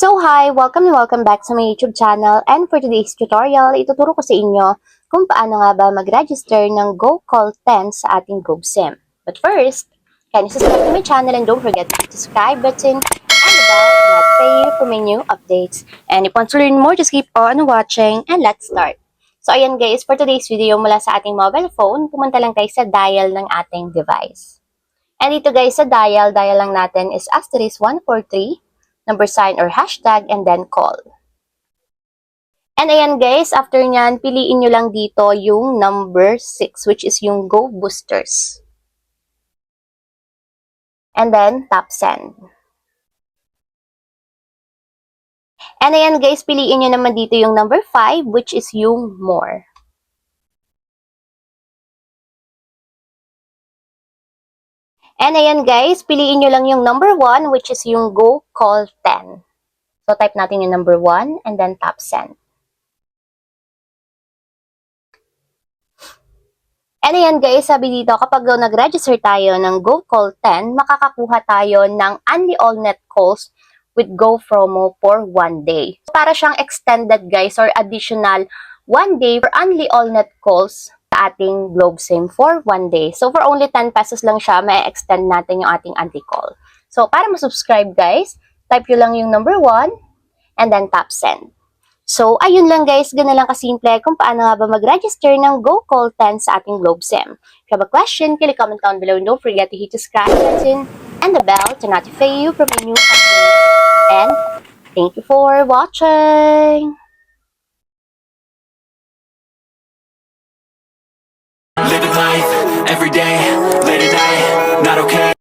So hi! Welcome and welcome back sa my YouTube channel, and for today's tutorial, ituturo ko sa inyo kung paano nga ba mag-register ng GOCALL10 sa ating GoSim. But first, kindly subscribe to my channel and don't forget to hit the subscribe button and the bell to notify you for my new updates. And if you want to learn more, just keep on watching and let's start. So ayan guys, for today's video mula sa ating mobile phone, pumunta lang tayo sa dial ng ating device. And dito guys, sa dial lang natin is *143, number sign or hashtag, and then call. And ayan guys, after nyan, piliin nyo lang dito yung number 6, which is yung Go Boosters. And then, tap send. And ayan guys, piliin nyo naman dito yung number 5, which is yung more. And ayan guys, piliin nyo lang yung number 1, which is yung GOCALL10. So, type natin yung number 1 and then tap send. And ayan guys, sabi dito, kapag nag-register tayo ng GOCALL10, makakakuha tayo ng only all net calls with Go promo for 1 day. Para siyang extended guys or additional 1 day for only all net calls sa ating GlobeSim for 1 day. So for only 10 pesos lang siya, may extend natin yung ating anti-call. So para ma-subscribe guys, type nyo lang yung number 1 and then tap send. So, ayun lang guys, gano'n lang kasimple kung paano nga ba mag-register ng GOCALL10 sa ating GlobeSim. If you have a question, click comment down below and don't forget to hit the subscribe button and the bell to notify you from my new updates. And thank you for watching! Living life, every day, late at night, not okay.